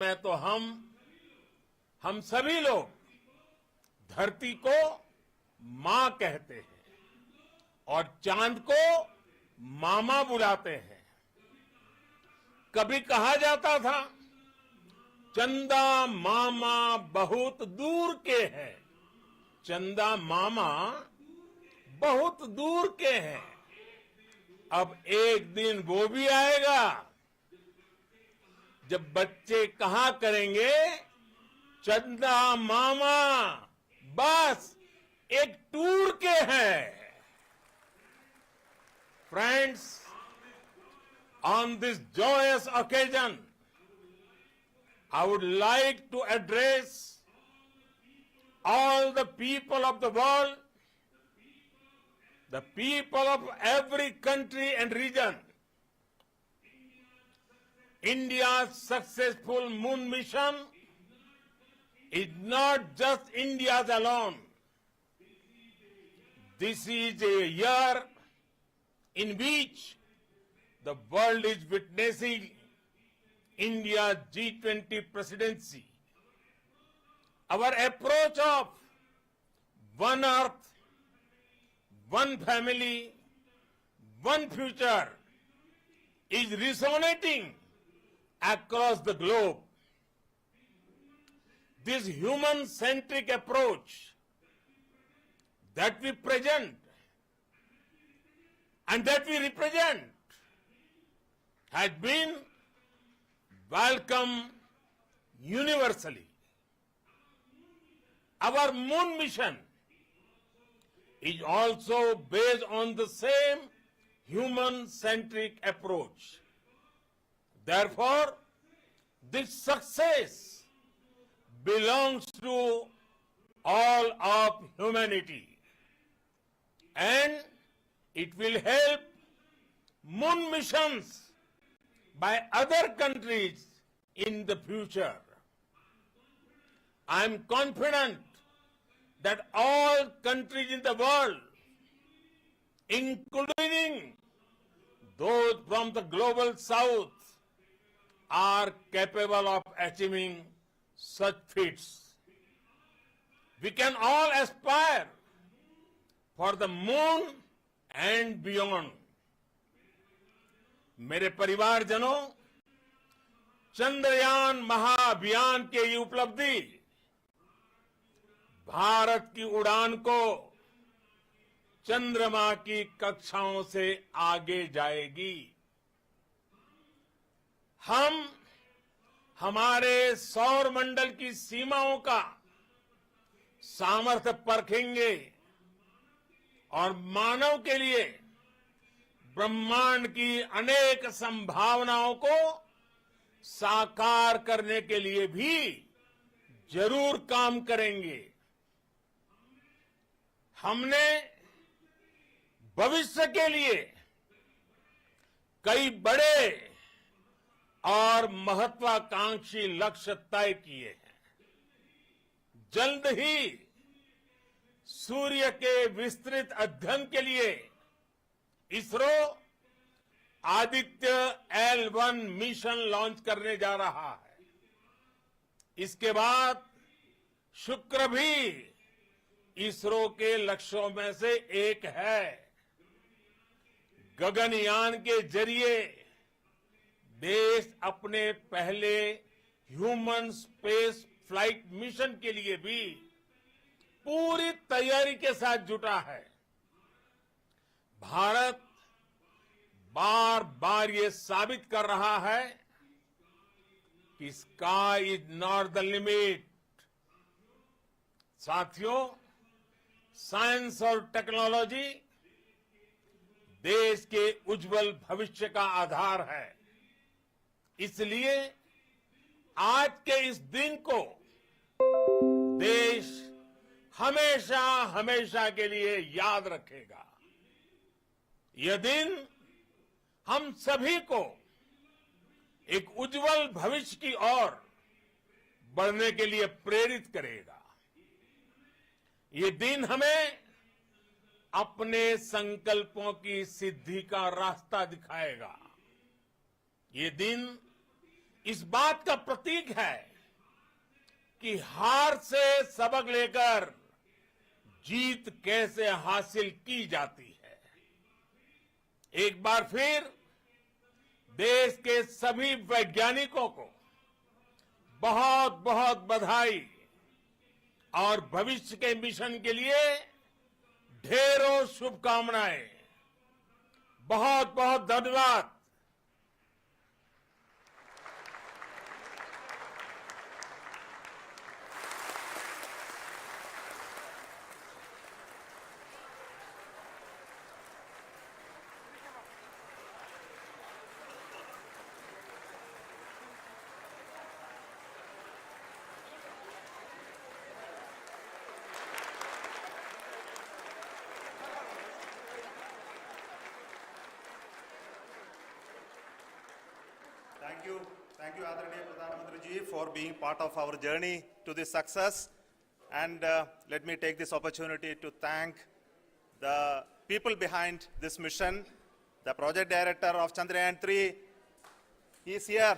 में तो हम सभी लोग धरती को मां कहते हैं और चांद को मामा बुलाते हैं। कभी कहा जाता था चंदा मामा बहुत दूर के हैं। चंदा मामा बहुत दूर के हैं। अब एक दिन वो भी आएगा जब बच्चे कहा करेंगे चंदा मामा बस एक टूर के हैं। Friends, on this joyous occasion, I would like to address all the people of the world, the people of every country and region. India's successful moon mission is not just India's alone. This is a year in which the world is witnessing India's G20 presidency. Our approach of one earth, one family, one future is resonating across the globe. This human-centric approach that we present and that we represent has been welcomed universally. Our moon mission is also based on the same human-centric approach. Therefore, this success belongs to all of humanity, and it will help moon missions by other countries in the future. I am confident that all countries in the world, including those from the global south, are capable of achieving such feats. We can all aspire for the moon and beyond. मेरे परिवारजनों, चंद्रयान महाअभियान की ये उपलब्धि भारत की उड़ान को चंद्रमा की कक्षाओं से आगे जाएगी। हम हमारे सौर मंडल की सीमाओं का सामर्थ्य परखेंगे और मानव के लिए ब्रह्मांड की अनेक संभावनाओं को साकार करने के लिए भी जरूर काम करेंगे। हमने भविष्य के लिए कई बड़े और महत्वाकांक्षी लक्ष्य तय किए हैं। जल्द ही सूर्य के विस्तृत अध्ययन के लिए ISRO Aditya L1 mission launch करने जा रहा है। इसके बाद शुक्र भी इसरो के लक्ष्यों में से एक है। गगनयान के जरिए देश अपने पहले ह्यूमन स्पेस फ्लाइट मिशन के लिए भी पूरी तैयारी के साथ जुटा है। भारत बार बार ये साबित कर रहा है कि sky is not the limit. साथियों, साइंस और टेक्नोलॉजी देश के उज्जवल भविष्य का आधार है। इसलिए आज के इस दिन को देश हमेशा हमेशा के लिए याद रखेगा। यह दिन हम सभी को एक उज्जवल भविष्य की ओर बढ़ने के लिए प्रेरित करेगा। ये दिन हमें अपने संकल्पों की सिद्धि का रास्ता दिखाएगा। ये दिन इस बात का प्रतीक है कि हार से सबक लेकर जीत कैसे हासिल की जाती है। एक बार फिर देश के सभी वैज्ञानिकों को बहुत बहुत बधाई और भविष्य के मिशन के लिए ढेरों शुभकामनाएं। बहुत बहुत धन्यवाद। Thank you, Adharaniya Pradhan Mantri ji, for being part of our journey to this success. And let me take this opportunity to thank the people behind this mission, the project director of Chandrayaan 3. He is here.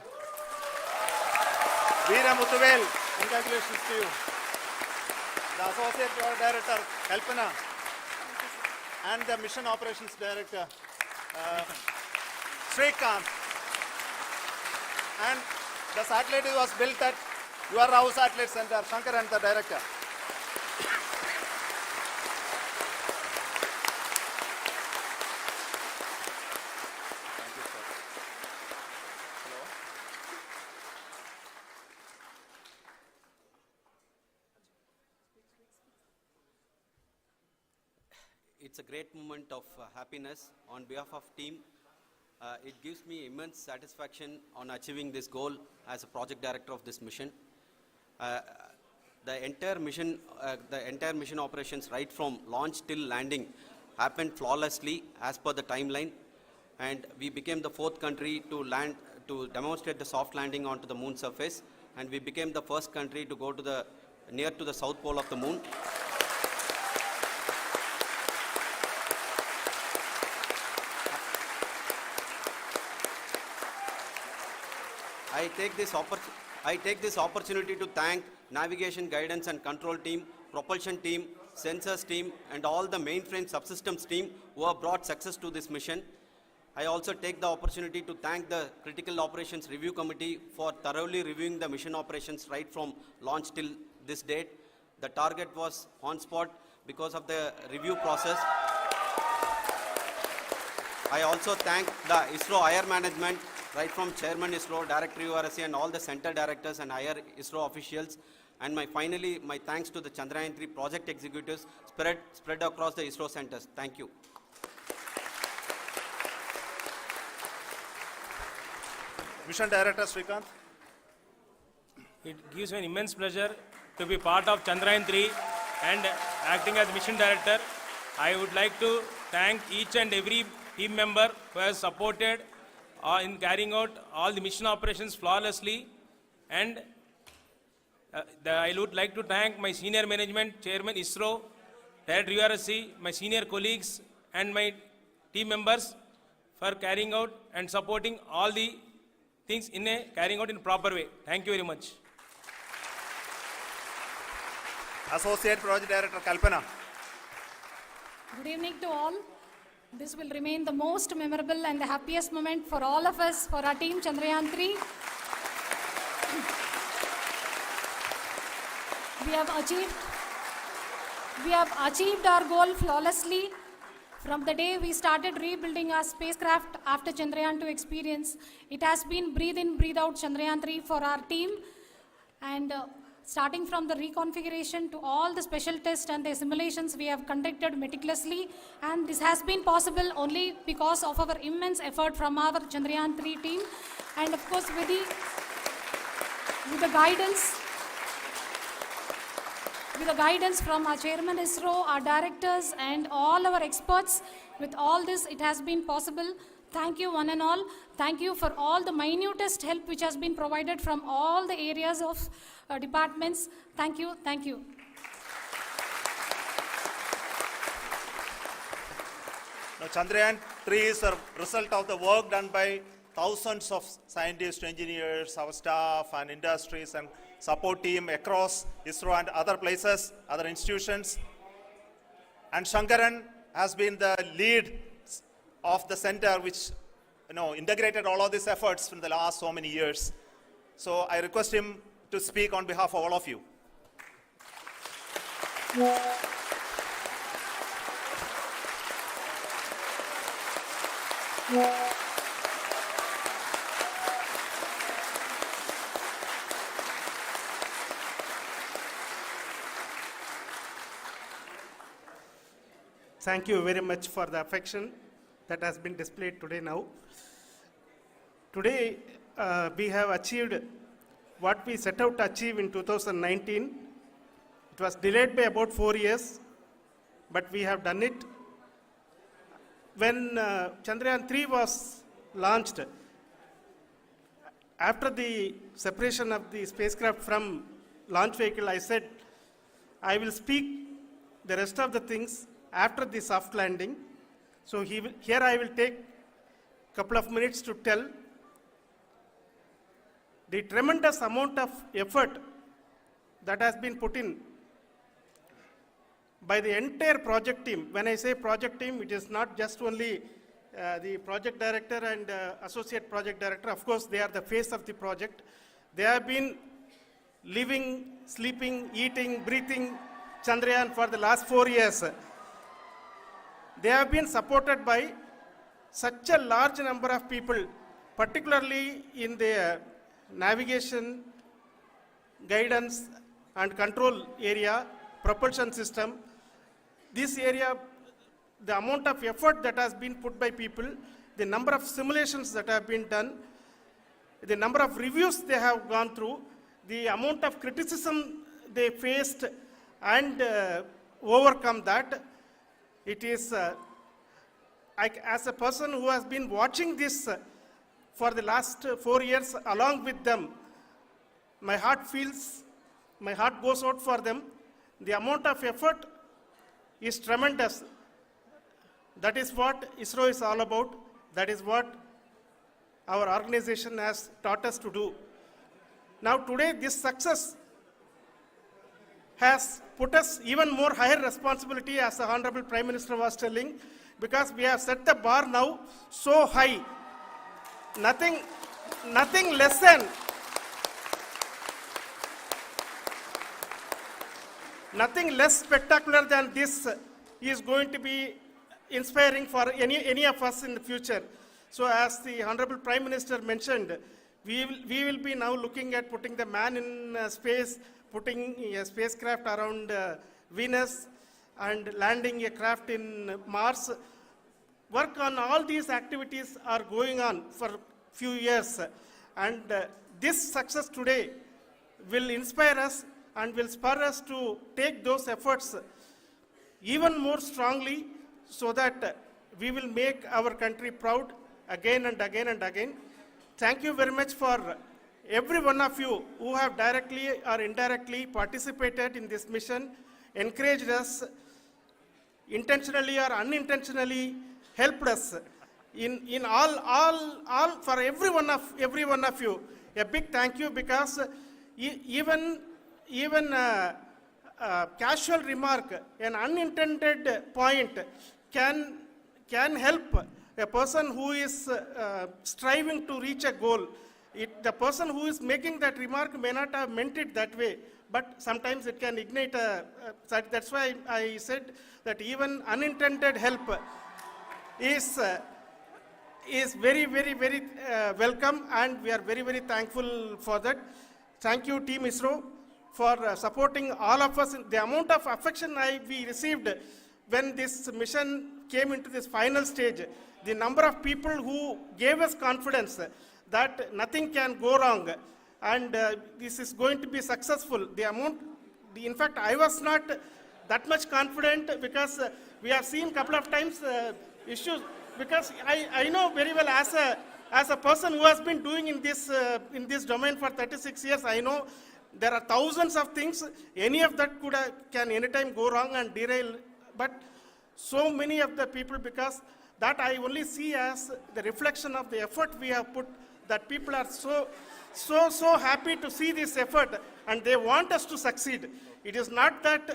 Veera Muthuvel, congratulations to you. The associate project director, Kalpana, and the mission operations director, Srikanth. And the satellite was built at your house satellite center, Shankar and the director. Thank you, sir. Hello. It's a great moment of happiness on behalf of team. It gives me immense satisfaction on achieving this goal as a project director of this mission. The entire mission operations right from launch till landing happened flawlessly as per the timeline, and we became the 4th country to land, to demonstrate the soft landing onto the moon surface, and we became the first country to go to near to the south pole of the moon. I take this opportunity to thank navigation, guidance and control team, propulsion team, sensors team and all the mainframe subsystems team who have brought success to this mission. I also take the opportunity to thank the Critical Operations Review Committee for thoroughly reviewing the mission operations right from launch till this date. The target was on spot because of the review process. I also thank the ISRO higher management, right from Chairman ISRO, Director URSC and all the center directors and higher ISRO officials. And finally, my thanks to the Chandrayaan 3 project executives spread across the ISRO centers. Thank you. Mission Director Srikanth. It gives me an immense pleasure to be part of Chandrayaan 3 and acting as Mission Director. I would like to thank each and every team member who has supported in carrying out all the mission operations flawlessly, and I would like to thank my senior management, Chairman ISRO, Director URSC, my senior colleagues and my team members for carrying out and supporting all the things carrying out in a proper way. Thank you very much. Associate Project Director Kalpana. Good evening to all. This will remain the most memorable and the happiest moment for all of us, for our team Chandrayaan 3. We have achieved our goal flawlessly. From the day we started rebuilding our spacecraft after Chandrayaan 2 experience, it has been breathe in, breathe out Chandrayaan 3 for our team. And starting from the reconfiguration to all the special tests and the simulations we have conducted meticulously, and this has been possible only because of our immense effort from our Chandrayaan 3 team, and of course with the guidance from our Chairman ISRO, our directors and all our experts. With all this, it has been possible. Thank you one and all. Thank you for all the minutest help which has been provided from all the areas of departments. Thank you. Thank you. Now, Chandrayaan 3 is a result of the work done by thousands of scientists, engineers, our staff and industries and support team across ISRO and other places, other institutions. And Shankaran has been the lead of the center which integrated all of these efforts in the last so many years. So I request him to speak on behalf of all of you. Thank you very much for the affection that has been displayed today now. Today, we have achieved what we set out to achieve in 2019. It was delayed by about 4 years, but we have done it. When Chandrayaan 3 was launched, after the separation of the spacecraft from launch vehicle, I said, I will speak the rest of the things after the soft landing. So here I will take a couple of minutes to tell the tremendous amount of effort that has been put in by the entire project team. When I say project team, it is not just only the project director and associate project director. Of course, they are the face of the project. They have been living, sleeping, eating, breathing Chandrayaan for the last 4 years. They have been supported by such a large number of people, particularly in the navigation, guidance and control area, propulsion system. This area, the amount of effort that has been put by people, the number of simulations that have been done, the number of reviews they have gone through, the amount of criticism they faced and overcome that. It is, as a person who has been watching this for the last 4 years along with them, my heart goes out for them. The amount of effort is tremendous. That is what ISRO is all about. That is what our organization has taught us to do. Now today, this success has put us even more higher responsibility, as the Honorable Prime Minister was telling, because we have set the bar now so high. Nothing less than nothing less spectacular than this is going to be inspiring for any of us in the future. So as the Honorable Prime Minister mentioned, we will be now looking at putting the man in space, putting a spacecraft around Venus and landing a craft in Mars. Work on all these activities are going on for few years, and this success today will inspire us and will spur us to take those efforts even more strongly, so that we will make our country proud again and again and again. Thank you very much for every one of you who have directly or indirectly participated in this mission, encouraged us, intentionally or unintentionally helped us in all for every one of you. A big thank you, because even casual remark, an unintended point can help a person who is striving to reach a goal. The person who is making that remark may not have meant it that way, but sometimes it can ignite that's why I said that even unintended help is very, very, very welcome, and we are very, very thankful for that. Thank you, Team ISRO, for supporting all of us. The amount of affection we received when this mission came into this final stage, the number of people who gave us confidence that nothing can go wrong and this is going to be successful. In fact, I was not that much confident, because we have seen a couple of times issues, because I know very well as a person who has been doing in this domain for 36 years, I know there are thousands of things. Any of that can anytime go wrong and derail. But so many of the people, because that I only see as the reflection of the effort we have put, that people are so happy to see this effort and they want us to succeed. It is not that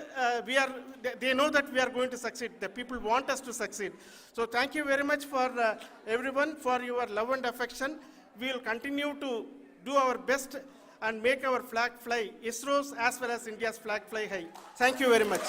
they know that we are going to succeed. The people want us to succeed. So thank you very much for everyone for your love and affection. We will continue to do our best and make our flag fly, ISRO's as well as India's flag fly high. Thank you very much.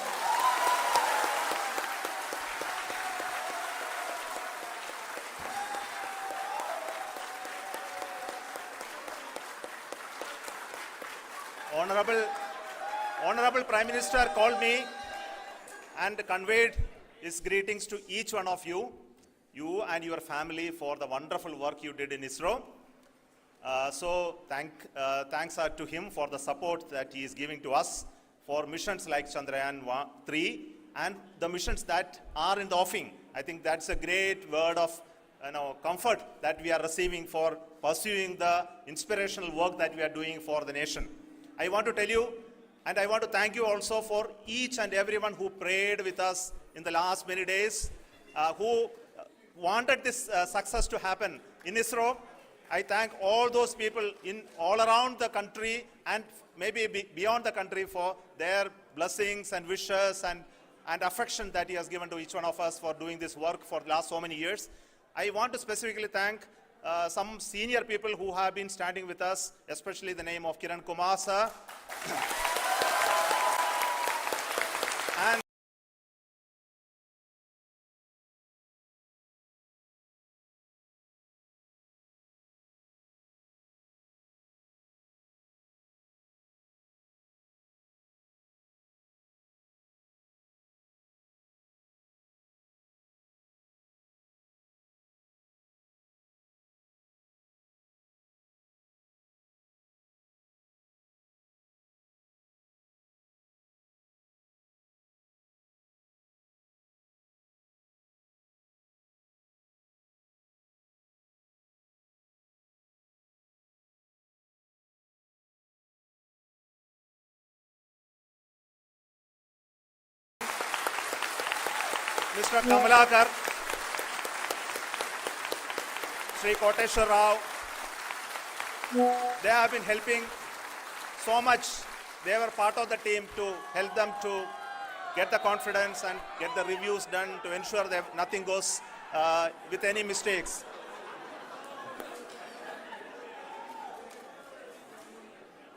Honorable Prime Minister called me and conveyed his greetings to each one of you and your family for the wonderful work you did in ISRO. Thanks are to him for the support that he is giving to us for missions like Chandrayaan 3 and the missions that are in the offing. I think that's a great word of comfort that we are receiving for pursuing the inspirational work that we are doing for the nation. I want to tell you, and I want to thank you also for each and everyone who prayed with us in the last many days, who wanted this success to happen in ISRO. I thank all those people in all around the country and maybe beyond the country for their blessings and wishes and affection that he has given to each one of us for doing this work for the last so many years. I want to specifically thank some senior people who have been standing with us, especially the name of Kiran Kumar sir. And Mr. Kamalakar, Sri Koteshwar Rao, they have been helping so much. They were part of the team to help them to get the confidence and get the reviews done to ensure that nothing goes with any mistakes.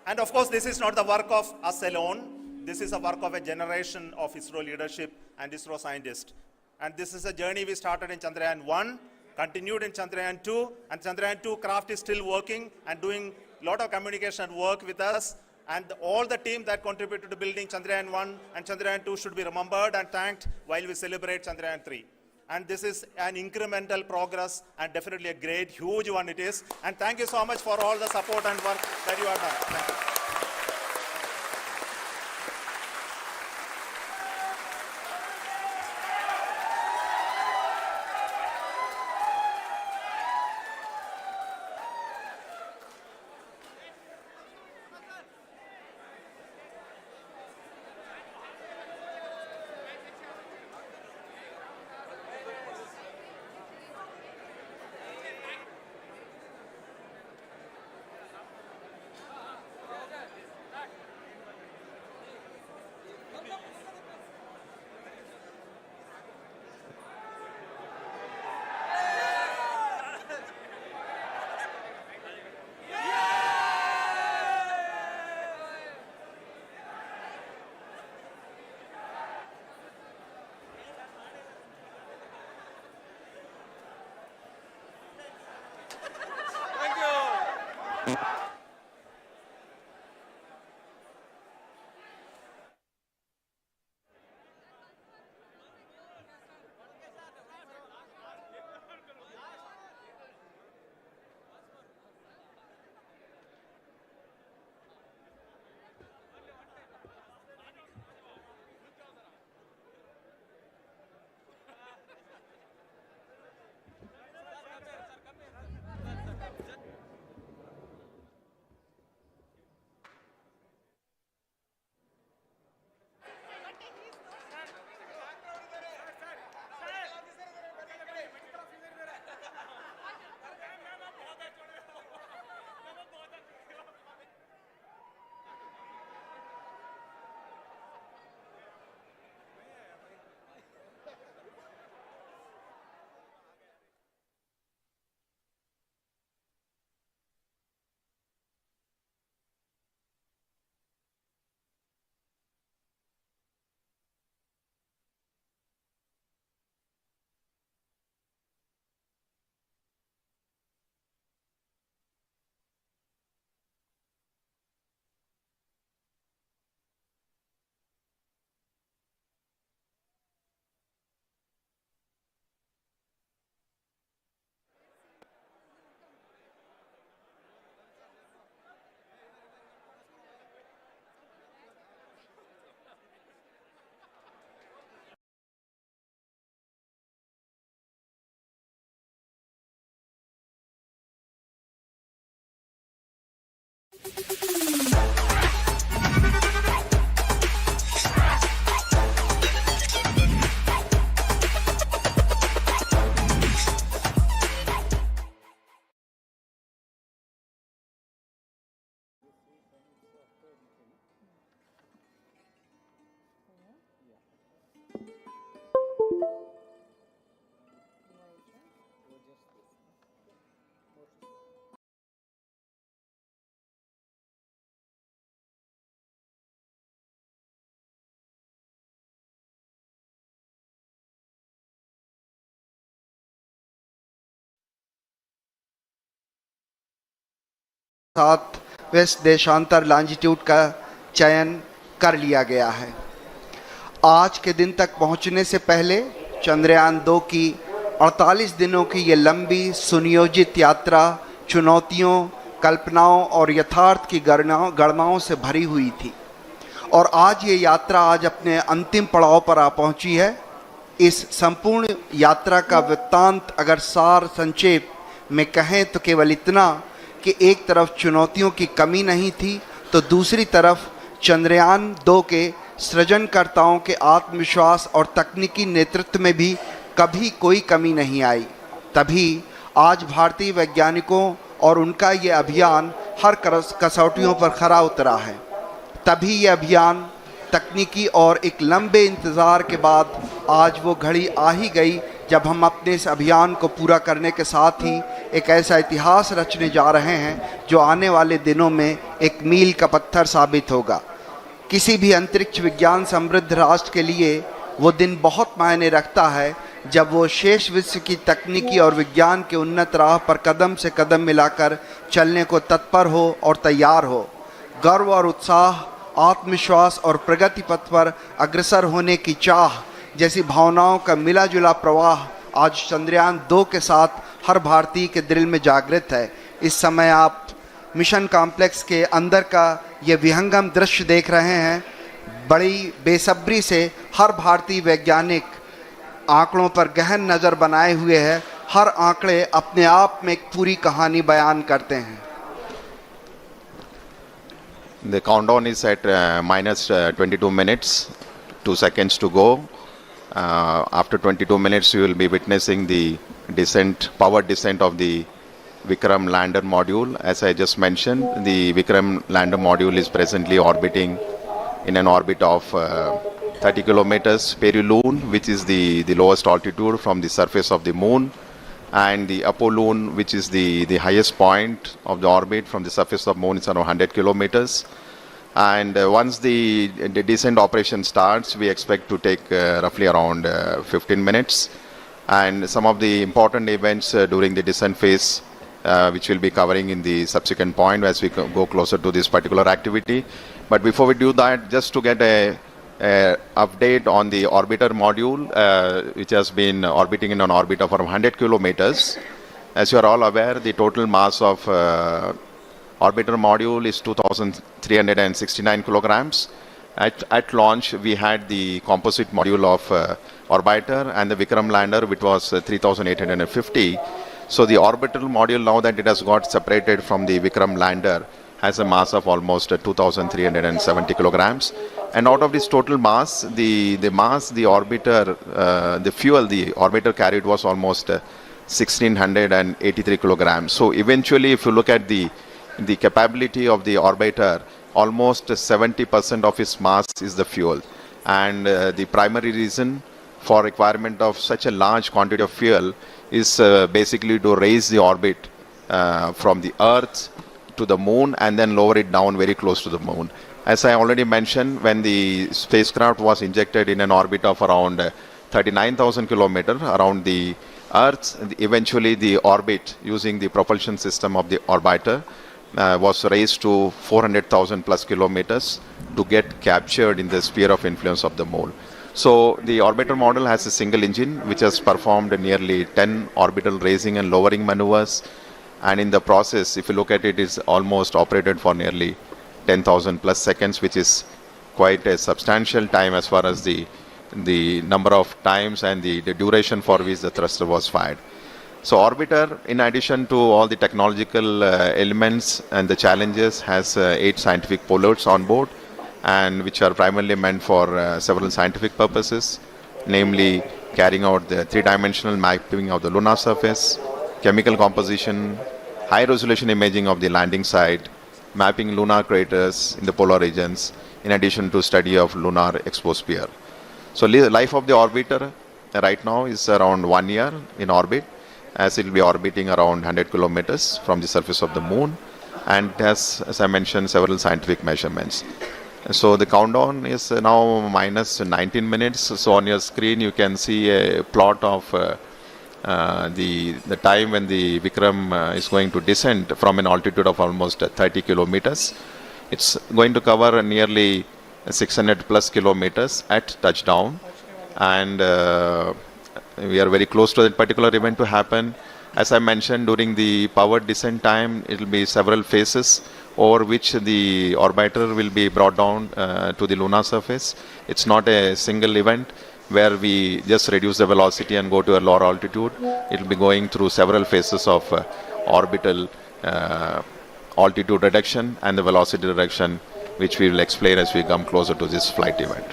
And of course, this is not the work of us alone. This is a work of a generation of ISRO leadership and ISRO scientists. And this is a journey we started in Chandrayaan 1, continued in Chandrayaan 2, and Chandrayaan 2 craft is still working and doing a lot of communication work with us. And all the team that contributed to building Chandrayaan 1 and Chandrayaan 2 should be remembered and thanked while we celebrate Chandrayaan 3. And this is an incremental progress and definitely a great, huge one it is. And thank you so much for all the support and work that you have done. Thank you. साथ waste देशांतर longitude का चयन कर लिया गया है। आज के दिन तक पहुंचने से पहले चंद्रयान 2 की 48 दिनों की ये लंबी सुनियोजित यात्रा चुनौतियों, कल्पनाओं और यथार्थ की गणनाओं से भरी हुई थी और आज ये यात्रा आज अपने अंतिम पड़ाव पर आ पहुंची है। इस संपूर्ण यात्रा का वृत्तांत अगर सार संक्षेप में कहें तो केवल इतना कि एक तरफ चुनौतियों की कमी नहीं थी तो दूसरी तरफ चंद्रयान 2 के सृजनकर्ताओं के आत्मविश्वास और तकनीकी नेतृत्व में भी कभी कोई कमी नहीं आई। तभी आज भारतीय वैज्ञानिकों और उनका ये अभियान हर कसौटियों पर खरा उतरा है। तभी ये अभियान तकनीकी और एक लंबे इंतज़ार के बाद आज वो घड़ी आ ही गई जब हम अपने इस अभियान को पूरा करने के साथ ही एक ऐसा इतिहास रचने जा रहे हैं जो आने वाले दिनों में एक मील का पत्थर साबित होगा। किसी भी अंतरिक्ष विज्ञान समृद्ध राष्ट्र के लिए वो दिन बहुत मायने रखता है जब वो शेष विश्व की तकनीकी और विज्ञान के उन्नत राह पर कदम से कदम मिलाकर चलने को तत्पर हो और तैयार हो। गर्व और उत्साह, आत्मविश्वास और प्रगति पथ पर अग्रसर होने की चाह जैसी भावनाओं का मिला जुला प्रवाह आज चंद्रयान 2 के साथ हर भारतीय के दिल में जागृत है। इस समय आप मिशन कॉम्प्लेक्स के अंदर का ये विहंगम दृश्य देख रहे हैं। बड़ी बेसब्री से हर भारतीय वैज्ञानिक आंकड़ों पर गहन नज़र बनाए हुए है। हर आंकड़े अपने आप में एक पूरी कहानी बयान करते हैं। The countdown is at -22 minutes, 2 seconds to go. After 22 minutes, you will be witnessing the descent, powered descent of the Vikram lander module. As I just mentioned, the Vikram lander module is presently orbiting in an orbit of 30 kilometers perihelion, which is the lowest altitude from the surface of the moon, and the apolune, which is the highest point of the orbit from the surface of moon, is around 100 kilometers. And once the descent operation starts, we expect to take roughly around 15 minutes. And some of the important events during the descent phase, which we'll be covering in the subsequent point as we go closer to this particular activity. But before we do that, just to get a update on the orbiter module, which has been orbiting in an orbit of around 100 kilometers. As you are all aware, the total mass of orbiter module is 2,369 kilograms. At launch, we had the composite module of orbiter and the Vikram lander, which was 3,850. So the orbital module, now that it has got separated from the Vikram lander, has a mass of almost 2,370 kilograms. And out of this total mass, the orbiter, the fuel the orbiter carried was almost 1,683 kilograms. So eventually, if you look at the capability of the orbiter, almost 70% of its mass is the fuel. And the primary reason for requirement of such a large quantity of fuel is basically to raise the orbit from the Earth to the moon and then lower it down very close to the moon. As I already mentioned, when the spacecraft was injected in an orbit of around 39,000 kilometers around the Earth, eventually the orbit using the propulsion system of the orbiter was raised to 400,000 plus kilometers to get captured in the sphere of influence of the moon. So the orbiter model has a single engine which has performed nearly 10 orbital raising and lowering maneuvers. And in the process, if you look at it, it's almost operated for nearly 10,000 plus seconds, which is quite a substantial time as far as the number of times and the duration for which the thruster was fired. So orbiter, in addition to all the technological elements and the challenges, has 8 scientific payloads on board, and which are primarily meant for several scientific purposes, namely carrying out the 3-dimensional mapping of the lunar surface, chemical composition, high-resolution imaging of the landing site, mapping lunar craters in the polar regions, in addition to study of lunar exosphere. So life of the orbiter right now is around 1 year in orbit, as it will be orbiting around 100 kilometers from the surface of the moon, and has, as I mentioned, several scientific measurements. So the countdown is now minus 19 minutes. So on your screen you can see a plot of the time when the Vikram is going to descend from an altitude of almost 30 kilometers. It's going to cover nearly 600 plus kilometers at touchdown, and we are very close to that particular event to happen. As I mentioned, during the powered descent time, it will be several phases over which the orbiter will be brought down to the lunar surface. It's not a single event where we just reduce the velocity and go to a lower altitude. It will be going through several phases of orbital altitude reduction and the velocity reduction, which we will explain as we come closer to this flight event.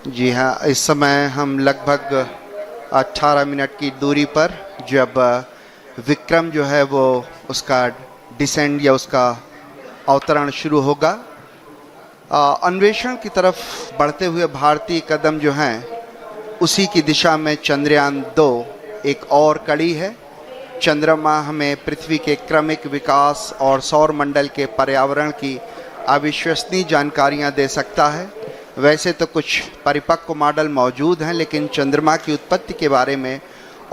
जी हाँ, इस समय हम लगभग 18 minute की दूरी पर जब विक्रम जो है वो उसका डिसेंड या उसका अवतरण शुरू होगा, अन्वेषण की तरफ बढ़ते हुए भारतीय कदम जो हैं उसी की दिशा में चंद्रयान 2 एक और कड़ी है। चंद्रमा हमें पृथ्वी के क्रमिक विकास और सौर मंडल के पर्यावरण की अविश्वसनीय जानकारियां दे सकता है। वैसे तो कुछ परिपक्व मॉडल मौजूद हैं, लेकिन चंद्रमा की उत्पत्ति के बारे में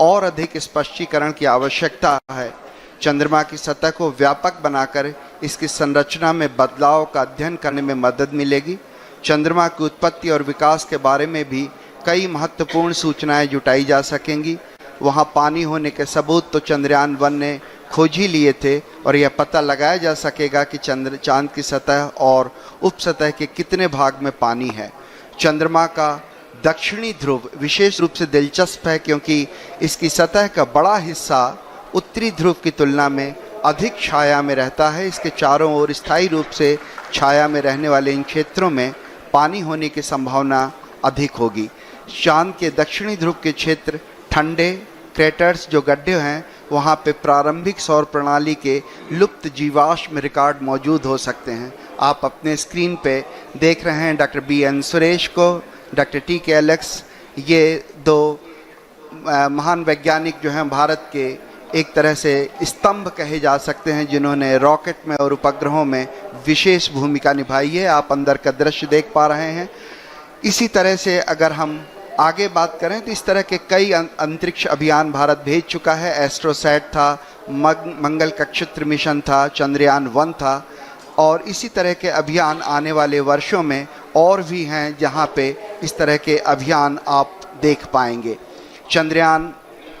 और अधिक स्पष्टीकरण की आवश्यकता है। चंद्रमा की सतह को व्यापक बनाकर इसकी संरचना में बदलाव का अध्ययन करने में मदद मिलेगी। चंद्रमा की उत्पत्ति और विकास के बारे में भी कई महत्वपूर्ण सूचनाएं जुटाई जा सकेंगी। वहां पानी होने के सबूत तो चंद्रयान 1 ने खोज ही लिए थे, और यह पता लगाया जा सकेगा कि चांद की सतह और उपसतह के कितने भाग में पानी है। चंद्रमा का दक्षिणी ध्रुव विशेष रूप से दिलचस्प है, क्योंकि इसकी सतह का बड़ा हिस्सा उत्तरी ध्रुव की तुलना में अधिक छाया में रहता है। इसके चारों ओर स्थायी रूप से छाया में रहने वाले इन क्षेत्रों में पानी होने की संभावना अधिक होगी। चांद के दक्षिणी ध्रुव के क्षेत्र ठंडे क्रेटर्स जो गड्ढे हैं, वहाँ पे प्रारंभिक सौर प्रणाली के लुप्त जीवाश्म रिकॉर्ड मौजूद हो सकते हैं। आप अपने स्क्रीन पे देख रहे हैं डॉक्टर BN सुरेश को, डॉक्टर TK एलेक्स, ये दो महान वैज्ञानिक जो हैं भारत के एक तरह से स्तंभ कहे जा सकते हैं, जिन्होंने रॉकेट में और उपग्रहों में विशेष भूमिका निभाई है। आप अंदर का दृश्य देख पा रहे हैं। इसी तरह से अगर हम आगे बात करें तो इस तरह के कई अंतरिक्ष अभियान भारत भेज चुका है। एस्ट्रोसैट था, मंगल कक्षत्र मिशन था, चंद्रयान 1 था, और इसी तरह के अभियान आने वाले वर्षों में और भी हैं जहां पे इस तरह के अभियान आप देख पाएंगे। चंद्रयान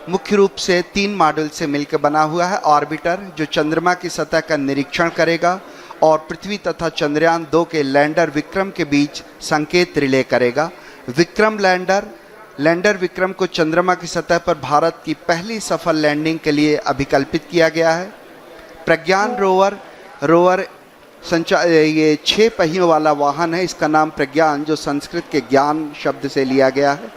मुख्य रूप से 3 मॉड्यूल से मिलकर बना हुआ है। ऑर्बिटर जो चंद्रमा की सतह का निरीक्षण करेगा और पृथ्वी तथा चंद्रयान 2 के लैंडर विक्रम के बीच संकेत रिले करेगा। विक्रम लैंडर विक्रम को चंद्रमा की सतह पर भारत की पहली सफल लैंडिंग के लिए अभिकल्पित किया गया है। प्रज्ञान रोवर ये 6 पहियों वाला वाहन है। इसका नाम प्रज्ञान, जो संस्कृत के ज्ञान शब्द से लिया गया है।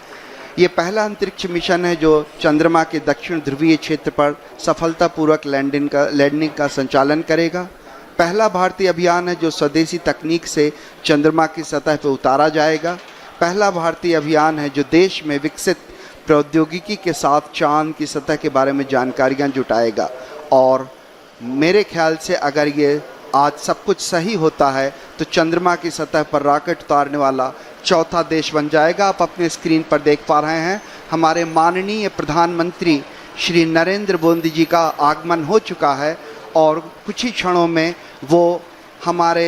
ये पहला अंतरिक्ष मिशन है जो चंद्रमा के दक्षिण ध्रुवीय क्षेत्र पर सफलतापूर्वक लैंडिंग का संचालन करेगा। पहला भारतीय अभियान है जो स्वदेशी तकनीक से चंद्रमा की सतह पर उतारा जाएगा। पहला भारतीय अभियान है जो देश में विकसित प्रौद्योगिकी के साथ चांद की सतह के बारे में जानकारियां जुटाएगा। और मेरे ख्याल से अगर ये आज सब कुछ सही होता है तो चंद्रमा की सतह पर रॉकेट उतारने वाला चौथा देश बन जाएगा। आप अपने स्क्रीन पर देख पा रहे हैं हमारे माननीय प्रधानमंत्री श्री नरेंद्र मोदी जी का आगमन हो चुका है, और कुछ ही क्षणों में वो हमारे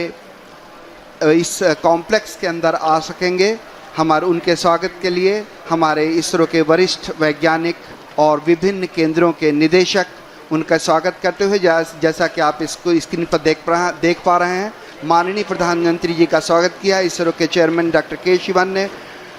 इस कॉम्प्लेक्स के अंदर आ सकेंगे। उनके स्वागत के लिए हमारे इसरो के वरिष्ठ वैज्ञानिक और विभिन्न केंद्रों के निदेशक उनका स्वागत करते हुए, जैसा कि आप इसको स्क्रीन पर देख पा रहे हैं, माननीय प्रधानमंत्री जी का स्वागत किया इसरो के चेयरमैन डॉक्टर के शिवन ने,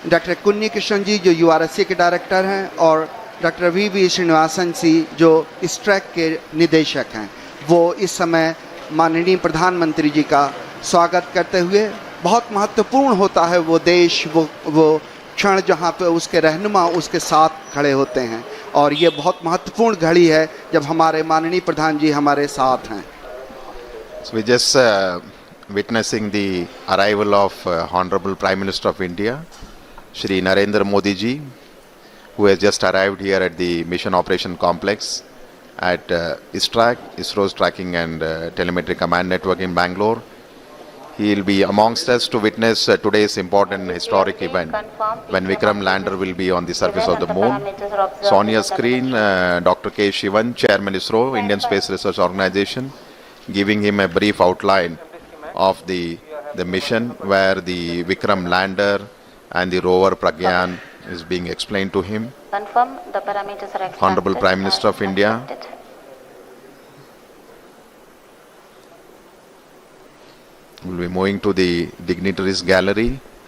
डॉक्टर कुन्नी कृष्णन जी जो URSC के डायरेक्टर हैं, और डॉक्टर VV श्रीनिवासन जी जो स्ट्रैक के निदेशक हैं। वो इस समय माननीय प्रधानमंत्री जी का स्वागत करते हुए, बहुत महत्वपूर्ण होता है वो देश, वो क्षण जहाँ पे उसके रहनुमा उसके साथ खड़े होते हैं, और ये बहुत महत्वपूर्ण घड़ी है जब हमारे माननीय प्रधान जी हमारे साथ हैं। So we just witnessing the arrival of Honorable Prime Minister of India, Shri Narendra Modi ji, who has just arrived here at the Mission Operation Complex at ISTRAC, ISRO's Tracking and Telemetry Command Network in Bangalore. He will be amongst us to witness today's important historic event when Vikram lander will be on the surface of the moon. So on your screen, Dr. K. Shivan, Chairman ISRO, Indian Space Research Organization, giving him a brief outline of the mission where the Vikram lander and the rover Pragyan is being explained to him. Confirm the parameters are accepted. Honorable Prime Minister of India, accepted. will be moving to the dignitaries gallery